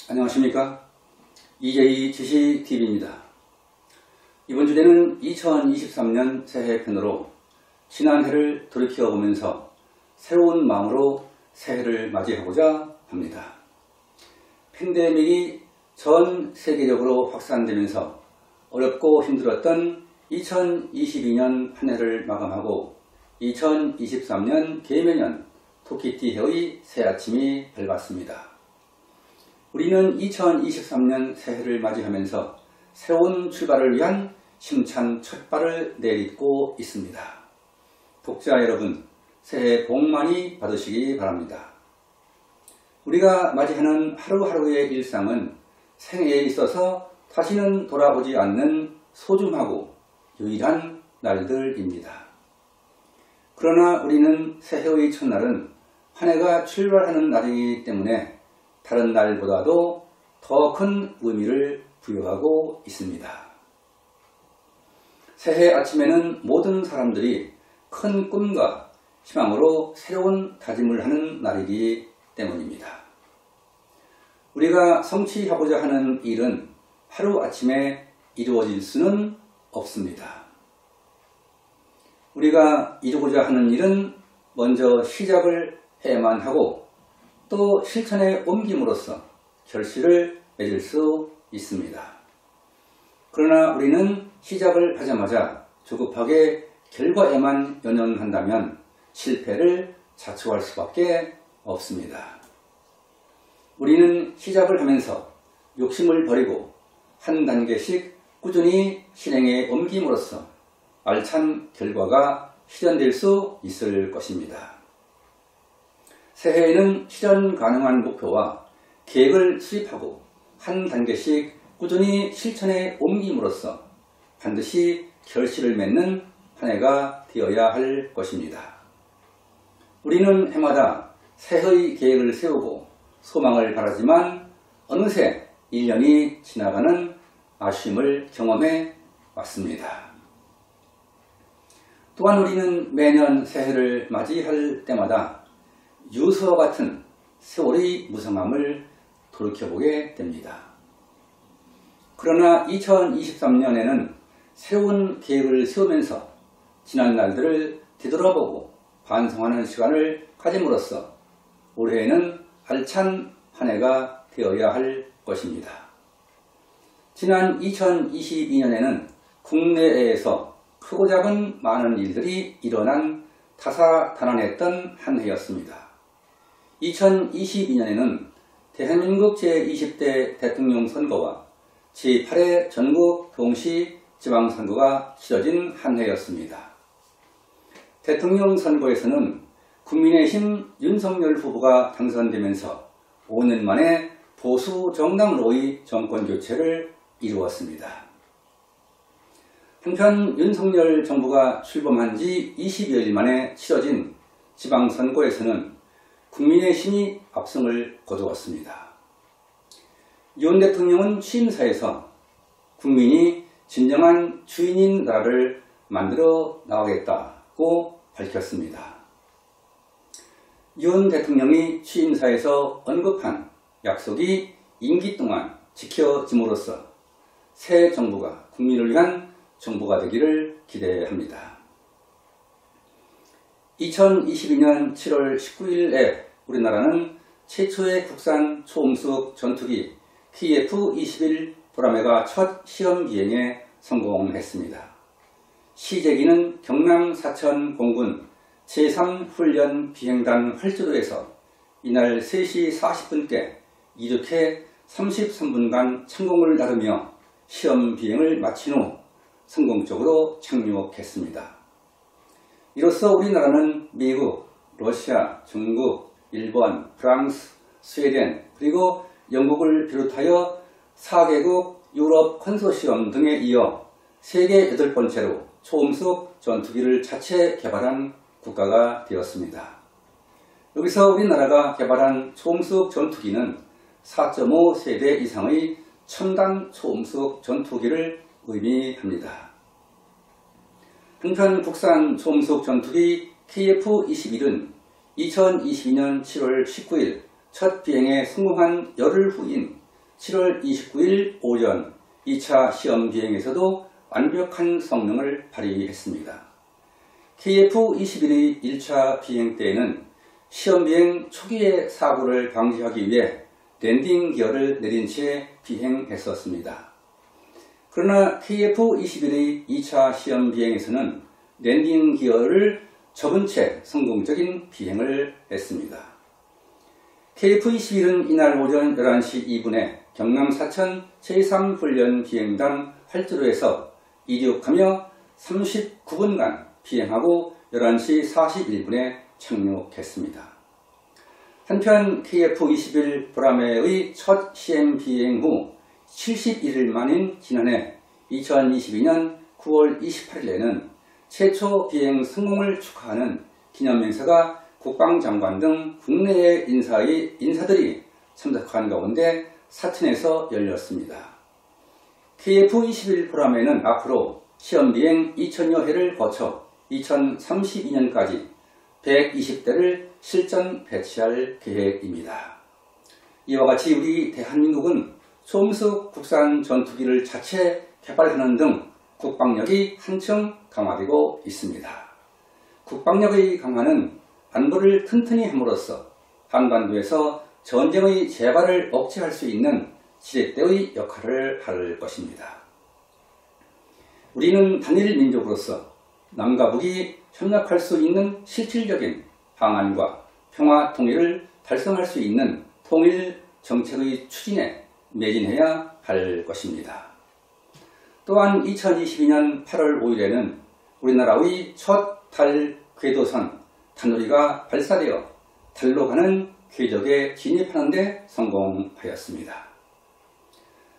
안녕하십니까? 이재희 지식TV입니다. 이번 주제는 2023년 새해편으로 지난해를 돌이켜보면서 새로운 마음으로 새해를 맞이하고자 합니다. 팬데믹이 전 세계적으로 확산되면서 어렵고 힘들었던 2022년 한 해를 마감하고 2023년 개묘년 토끼띠 해의 새아침이 밝았습니다. 우리는 2023년 새해를 맞이하면서 새로운 출발을 위한 힘찬 첫발을 내딛고 있습니다. 독자 여러분, 새해 복 많이 받으시기 바랍니다. 우리가 맞이하는 하루하루의 일상은 생애에 있어서 다시는 돌아오지 않는 소중하고 유일한 날들입니다. 그러나 우리는 새해의 첫날은 한 해가 출발하는 날이기 때문에 다른 날보다도 더 큰 의미를 부여하고 있습니다. 새해 아침에는 모든 사람들이 큰 꿈과 희망으로 새로운 다짐을 하는 날이기 때문입니다. 우리가 성취하고자 하는 일은 하루아침에 이루어질 수는 없습니다. 우리가 이루고자 하는 일은 먼저 시작을 해야만 하고 또 실천에 옮김으로써 결실을 맺을 수 있습니다. 그러나 우리는 시작을 하자마자 조급하게 결과에만 연연한다면 실패를 자초할 수밖에 없습니다. 우리는 시작을 하면서 욕심을 버리고 한 단계씩 꾸준히 실행에 옮김으로써 알찬 결과가 실현될 수 있을 것입니다. 새해에는 실현 가능한 목표와 계획을 수립하고 한 단계씩 꾸준히 실천에 옮김으로써 반드시 결실을 맺는 한 해가 되어야 할 것입니다. 우리는 해마다 새해의 계획을 세우고 소망을 바라지만 어느새 1년이 지나가는 아쉬움을 경험해 왔습니다. 또한 우리는 매년 새해를 맞이할 때마다 유서와 같은 세월의 무성함을 돌이켜보게 됩니다. 그러나 2023년에는 새로운 계획을 세우면서 지난 날들을 되돌아보고 반성하는 시간을 가짐으로써 올해에는 알찬 한 해가 되어야 할 것입니다. 지난 2022년에는 국내외에서 크고 작은 많은 일들이 일어난 다사다난했던 한 해였습니다. 2022년에는 대한민국 제20대 대통령 선거와 제8회 전국 동시 지방선거가 치러진 한 해였습니다. 대통령 선거에서는 국민의힘 윤석열 후보가 당선되면서 5년 만에 보수 정당으로의 정권 교체를 이루었습니다. 한편 윤석열 정부가 출범한 지 20여일 만에 치러진 지방선거에서는 국민의힘이 압승을 거두었습니다. 윤 대통령은 취임사에서 국민이 진정한 주인인 나라를 만들어 나가겠다고 밝혔습니다. 윤 대통령이 취임사에서 언급한 약속이 임기 동안 지켜짐으로써 새 정부가 국민을 위한 정부가 되기를 기대합니다. 2022년 7월 19일에 우리나라는 최초의 국산 초음속 전투기 TF-21 보라매가 첫 시험 비행에 성공했습니다. 시제기는 경남 사천 공군 제3훈련 비행단 활주로에서 이날 3시 40분께 이륙해 33분간 창공을 나르며 시험 비행을 마친 후 성공적으로 착륙했습니다. 이로써 우리나라는 미국, 러시아, 중국, 일본, 프랑스, 스웨덴, 그리고 영국을 비롯하여 4개국 유럽 컨소시엄 등에 이어 세계 8번째로 초음속 전투기를 자체 개발한 국가가 되었습니다. 여기서 우리나라가 개발한 초음속 전투기는 4.5세대 이상의 첨단 초음속 전투기를 의미합니다. 한편 국산 소음속 전투기 KF-21은 2022년 7월 19일 첫 비행에 성공한 열흘 후인 7월 29일 오전 2차 시험 비행에서도 완벽한 성능을 발휘했습니다. KF-21의 1차 비행 때에는 시험 비행 초기의 사고를 방지하기 위해 랜딩 기어를 내린 채 비행했었습니다. 그러나 KF-21의 2차 시험 비행에서는 랜딩 기어를 접은 채 성공적인 비행을 했습니다. KF-21은 이날 오전 11시 2분에 경남 사천 제3훈련 비행단 활주로에서 이륙하며 39분간 비행하고 11시 41분에 착륙했습니다. 한편 KF-21 보라매의 첫 시험 비행 후 71일 만인 지난해 2022년 9월 28일에는 최초 비행 성공을 축하하는 기념행사가 국방장관 등 국내의 인사들이 참석한 가운데 사천에서 열렸습니다. KF-21 보라매는 앞으로 시험비행 2000여 회를 거쳐 2032년까지 120대를 실전 배치할 계획입니다. 이와 같이 우리 대한민국은 소음속 국산 전투기를 자체 개발하는 등 국방력이 한층 강화되고 있습니다. 국방력의 강화는 안보를 튼튼히 함으로써 한반도에서 전쟁의 재발을 억제할 수 있는 지렛대의 역할을 할 것입니다. 우리는 단일 민족으로서 남과 북이 협력할 수 있는 실질적인 방안과 평화 통일을 달성할 수 있는 통일 정책의 추진에 매진해야 할 것입니다. 또한 2022년 8월 5일에는 우리나라의 첫 달 궤도선 단우리가 발사되어 달로 가는 궤적에 진입하는 데 성공하였습니다.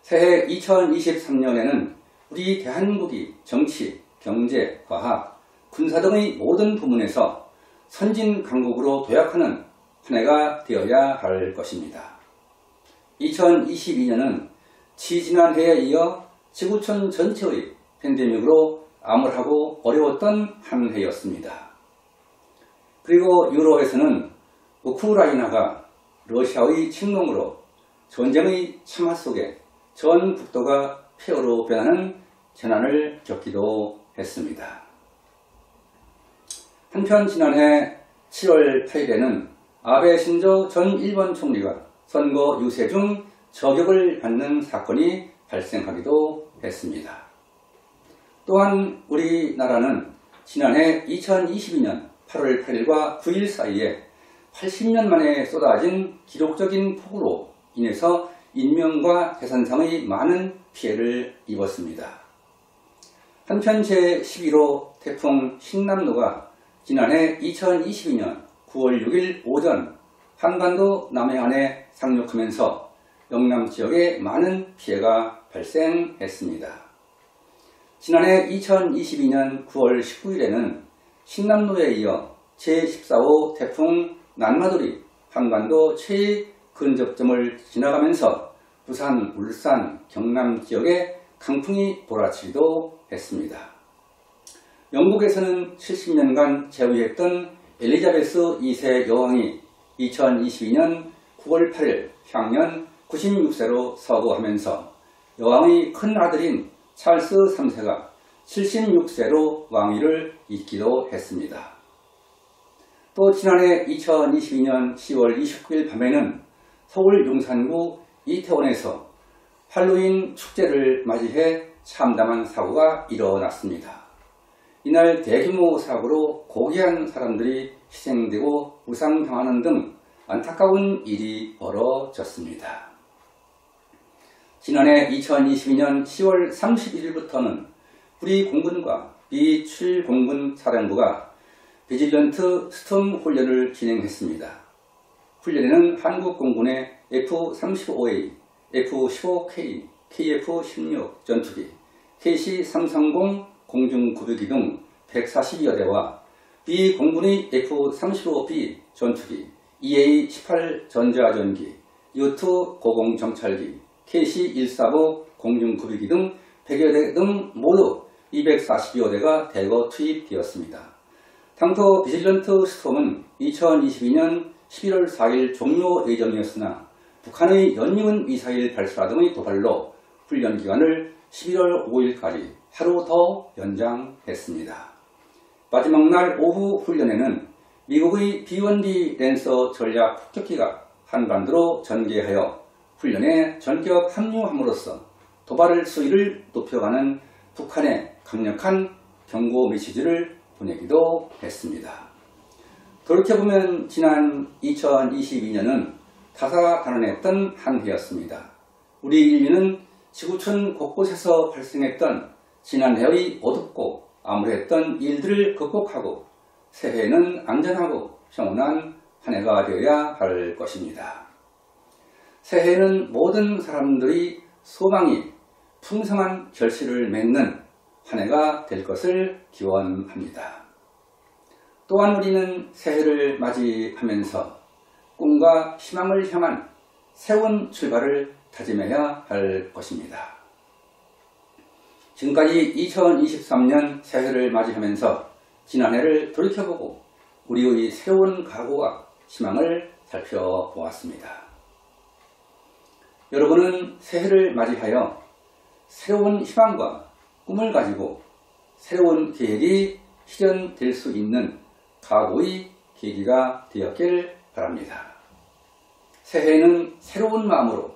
새해 2023년에는 우리 대한민국이 정치, 경제, 과학, 군사 등의 모든 부문에서 선진 강국으로 도약하는 한 해가 되어야 할 것입니다. 2022년은 지지난해에 이어 지구촌 전체의 팬데믹으로 암울하고 어려웠던 한 해였습니다. 그리고 유럽에서는 우크라이나가 러시아의 침공으로 전쟁의 참화 속에 전 국토가 폐허로 변하는 재난을 겪기도 했습니다. 한편 지난해 7월 8일에는 아베 신조 전 일본 총리가 선거 유세 중 저격을 받는 사건이 발생하기도 했습니다. 또한 우리나라는 지난해 2022년 8월 8일과 9일 사이에 80년 만에 쏟아진 기록적인 폭우로 인해서 인명과 재산상의 많은 피해를 입었습니다. 한편 제11호 태풍 신남노가 지난해 2022년 9월 6일 오전 한반도 남해안에 상륙하면서 영남 지역에 많은 피해가 발생했습니다. 지난해 2022년 9월 19일에는 신남노에 이어 제14호 태풍 난마돌이 한반도 최애 근접점을 지나가면서 부산, 울산, 경남 지역에 강풍이 몰아치기도 했습니다. 영국에서는 70년간 재위했던 엘리자베스 2세 여왕이 2022년 9월 8일 향년 96세로 서거하면서 여왕의 큰 아들인 찰스 3세가 76세로 왕위를 잇기도 했습니다. 또 지난해 2022년 10월 29일 밤에는 서울 용산구 이태원에서 할로윈 축제를 맞이해 참담한 사고가 일어났습니다. 이날 대규모 사고로 고귀한 사람들이 희생되고 부상당하는 등 안타까운 일이 벌어졌습니다. 지난해 2022년 10월 31일부터는 우리 공군과 미 7공군 사령부가 비질런트 스톰 훈련을 진행했습니다. 훈련에는 한국 공군의 F-35A, F-15K, KF-16 전투기, KC-330 공중구비기 등 140여 대와 미 공군의 F-35B 전투기, EA-18 전자전기, U-2 고공정찰기, KC-145 공중구비기 등 100여 대 등 모두 240여 대가 대거 투입되었습니다. 당초 비질런트 스톰은 2022년 11월 4일 종료 예정이었으나 북한의 연이은 미사일 발사 등의 도발로 훈련 기간을 11월 5일까지 하루 더 연장했습니다. 마지막 날 오후 훈련에는 미국의 B-1B 랜서 전략 폭격기가 한반도로 전개하여 훈련에 전격 합류함으로써 도발 수위를 높여가는 북한의 강력한 경고 메시지를 보내기도 했습니다. 돌이켜보면 지난 2022년은 다사다난했던 한 해였습니다. 우리 인류는 지구촌 곳곳에서 발생했던 지난해의 어둡고 암울했던 일들을 극복하고 새해에는 안전하고 평온한 한 해가 되어야 할 것입니다. 새해에는 모든 사람들이 소망이 풍성한 결실을 맺는 한 해가 될 것을 기원합니다. 또한 우리는 새해를 맞이하면서 꿈과 희망을 향한 새로운 출발을 다짐해야 할 것입니다. 지금까지 2023년 새해를 맞이하면서 지난해를 돌이켜보고 우리의 새로운 각오와 희망을 살펴보았습니다. 여러분은 새해를 맞이하여 새로운 희망과 꿈을 가지고 새로운 계획이 실현될 수 있는 각오의 계기가 되었길 바랍니다. 새해에는 새로운 마음으로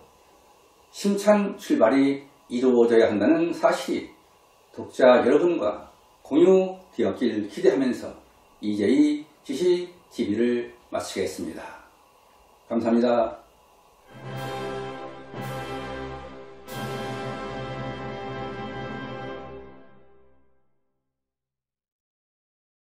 힘찬 출발이 이루어져야 한다는 사실이 독자 여러분과 공유되었길 기대하면서 이제의 지시 TV를 마치겠습니다. 감사합니다.